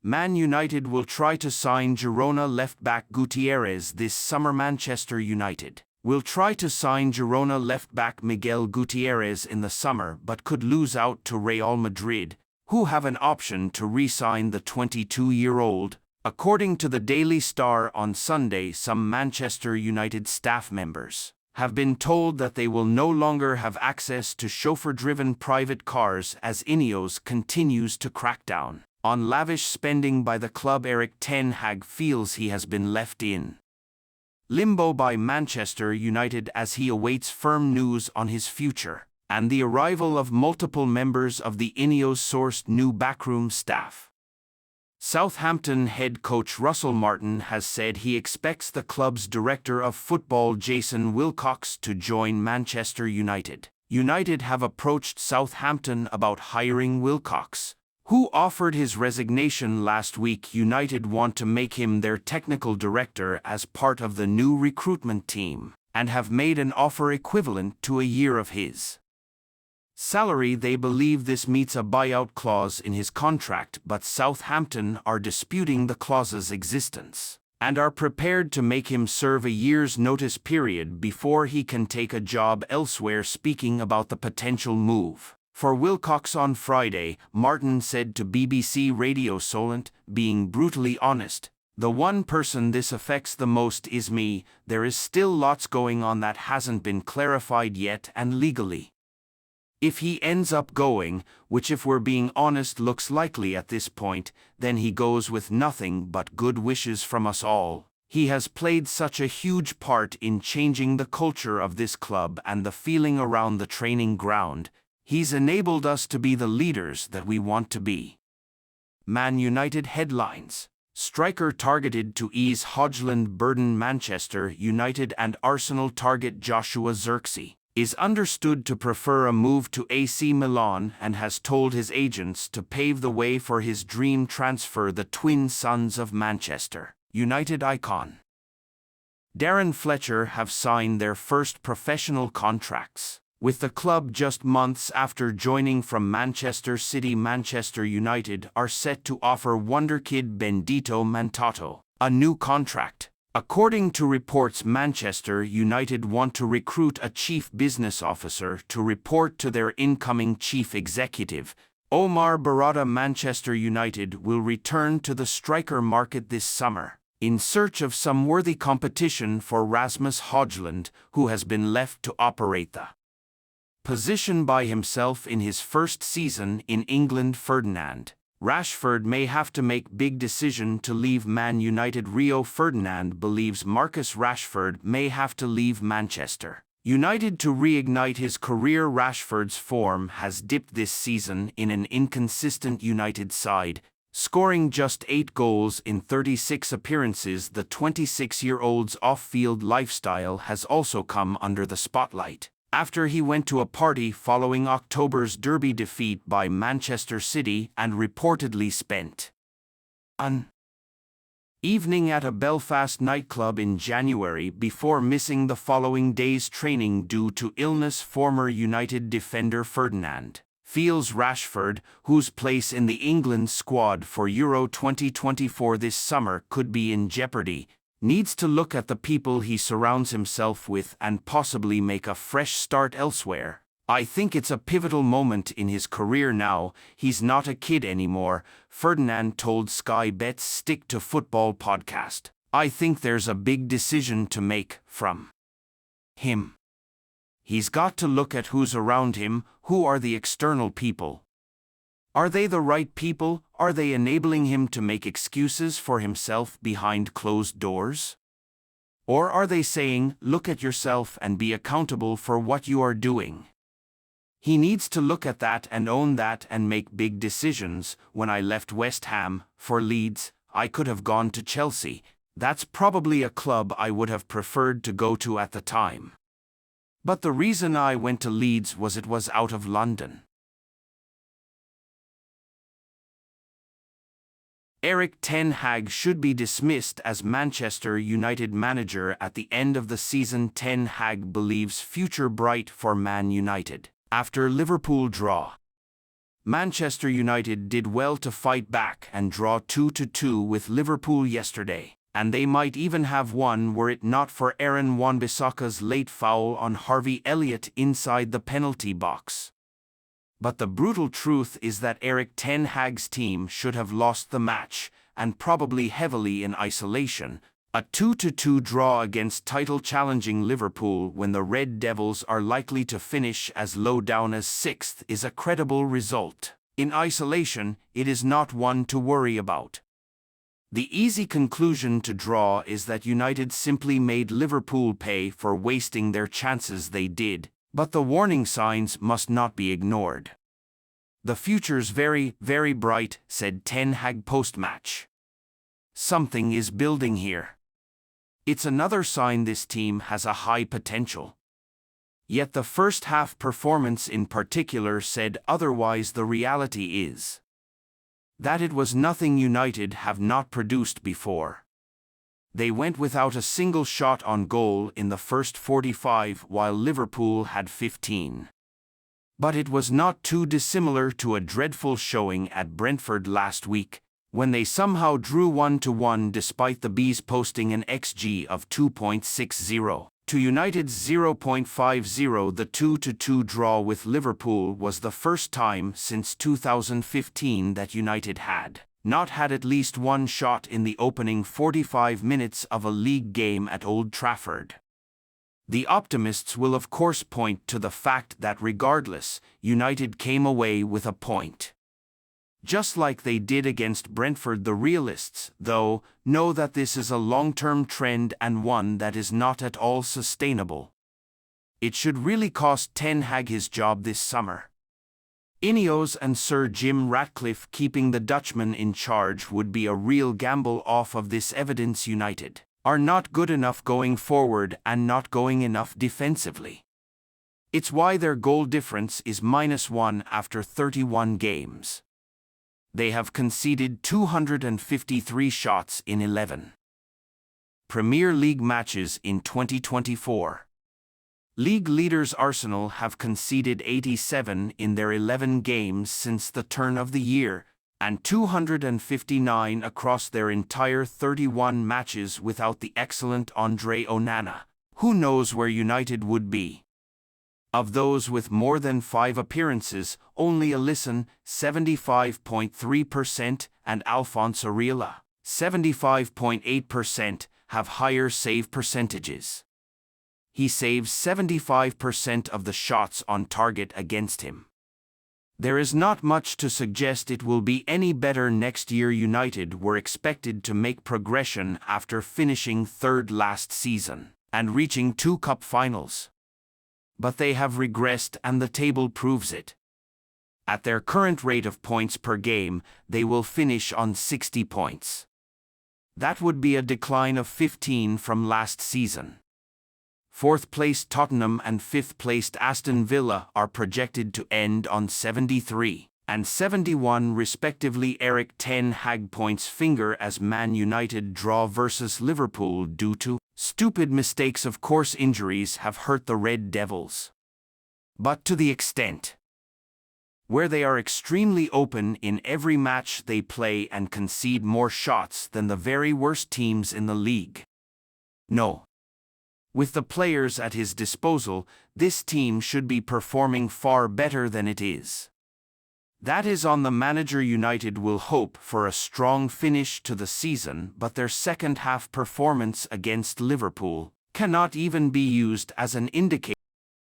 Man United will try to sign Girona left-back Gutierrez this summer. Manchester United will try to sign Girona left-back Miguel Gutierrez in the summer but could lose out to Real Madrid, who have an option to re-sign the 22-year-old. According to the Daily Star on Sunday, some Manchester United staff members have been told that they will no longer have access to chauffeur-driven private cars as Ineos continues to crack down on lavish spending by the club. Erik ten Hag feels he has been left in limbo by Manchester United as he awaits firm news on his future and the arrival of multiple members of the Ineos-sourced new backroom staff. Southampton head coach Russell Martin has said he expects the club's director of football Jason Wilcox to join Manchester United. United have approached Southampton about hiring Wilcox, who offered his resignation last week. United want to make him their technical director as part of the new recruitment team, and have made an offer equivalent to a year of his salary. They believe this meets a buyout clause in his contract, but Southampton are disputing the clause's existence and are prepared to make him serve a year's notice period before he can take a job elsewhere. Speaking about the potential move for Wilcox on Friday, Martin said to BBC Radio Solent, "Being brutally honest, the one person this affects the most is me. There is still lots going on that hasn't been clarified yet, and legally, if he ends up going, which if we're being honest looks likely at this point, then he goes with nothing but good wishes from us all. He has played such a huge part in changing the culture of this club and the feeling around the training ground. He's enabled us to be the leaders that we want to be." Man United headlines. Striker targeted to ease Højlund burden. Manchester United and Arsenal target Joshua Zirkzee is understood to prefer a move to AC Milan and has told his agents to pave the way for his dream transfer. The twin sons of Manchester United icon Darren Fletcher have signed their first professional contracts with the club just months after joining from Manchester City. Manchester United are set to offer wonderkid Bendito Mantato a new contract. According to reports, Manchester United want to recruit a chief business officer to report to their incoming chief executive, Omar Barada. Manchester United will return to the striker market this summer in search of some worthy competition for Rasmus Højlund, who has been left to operate the position by himself in his first season in England. Ferdinand Rashford may have to make big decision to leave Man United. Rio Ferdinand believes Marcus Rashford may have to leave Manchester United to reignite his career. Rashford's form has dipped this season in an inconsistent United side, scoring just 8 goals in 36 appearances. The 26-year-old's off-field lifestyle has also come under the spotlight after he went to a party following October's derby defeat by Manchester City and reportedly spent an evening at a Belfast nightclub in January before missing the following day's training due to illness. Former United defender Ferdinand feels Rashford, whose place in the England squad for Euro 2024 this summer could be in jeopardy, needs to look at the people he surrounds himself with and possibly make a fresh start elsewhere. "I think it's a pivotal moment in his career now. He's not a kid anymore," Ferdinand told Sky Bet's Stick to Football podcast. "I think there's a big decision to make from him. He's got to look at who's around him. Who are the external people? Are they the right people? Are they enabling him to make excuses for himself behind closed doors? Or are they saying, look at yourself and be accountable for what you are doing?" He needs to look at that and own that and make big decisions. "When I left West Ham for Leeds, I could have gone to Chelsea. That's probably a club I would have preferred to go to at the time. But the reason I went to Leeds was it was out of London." Erik ten Hag should be dismissed as Manchester United manager at the end of the season. Ten Hag believes future bright for Man United after Liverpool draw. Manchester United did well to fight back and draw 2-2 with Liverpool yesterday, and they might even have won were it not for Aaron Wan-Bissaka's late foul on Harvey Elliott inside the penalty box. But the brutal truth is that Erik ten Hag's team should have lost the match, and probably heavily in isolation. A 2-2 draw against title-challenging Liverpool when the Red Devils are likely to finish as low down as 6th is a credible result. In isolation, it is not one to worry about. The easy conclusion to draw is that United simply made Liverpool pay for wasting their chances they did, but the warning signs must not be ignored. "The future's very, very bright," said Ten Hag post-match. "Something is building here. It's another sign this team has a high potential." Yet the first-half performance in particular said otherwise. The reality is that it was nothing United have not produced before. They went without a single shot on goal in the first 45 while Liverpool had 15. But it was not too dissimilar to a dreadful showing at Brentford last week, when they somehow drew 1-1 despite the Bees posting an XG of 2.60 to United's 0.50. The 2-2 draw with Liverpool was the first time since 2015 that United had not had at least one shot in the opening 45 minutes of a league game at Old Trafford. The optimists will of course point to the fact that regardless, United came away with a point. Just like they did against Brentford. The realists, though, know that this is a long-term trend and one that is not at all sustainable. It should really cost Ten Hag his job this summer. Ineos and Sir Jim Ratcliffe keeping the Dutchman in charge would be a real gamble. Off of this evidence, United are not good enough going forward and not going enough defensively. It's why their goal difference is -1 after 31 games. They have conceded 253 shots in 11 Premier League matches in 2024. League leaders Arsenal have conceded 87 in their 11 games since the turn of the year, and 259 across their entire 31 matches without the excellent Andre Onana. Who knows where United would be? Of those with more than 5 appearances, only Alisson, 75.3%, and Alphonse Areola, 75.8%, have higher save percentages. He saves 75% of the shots on target against him. There is not much to suggest it will be any better next year. United were expected to make progression after finishing 3rd last season and reaching 2 cup finals. But they have regressed, and the table proves it. At their current rate of points per game, they will finish on 60 points. That would be a decline of 15 from last season. 4th-placed Tottenham and 5th-placed Aston Villa are projected to end on 73 and 71 respectively. Erik ten Hag points finger as Man United draw versus Liverpool due to stupid mistakes. Of course, injuries have hurt the Red Devils, but to the extent where they are extremely open in every match they play and concede more shots than the very worst teams in the league. No. With the players at his disposal, this team should be performing far better than it is. That is on the manager. United will hope for a strong finish to the season, but their second-half performance against Liverpool cannot even be used as an indicator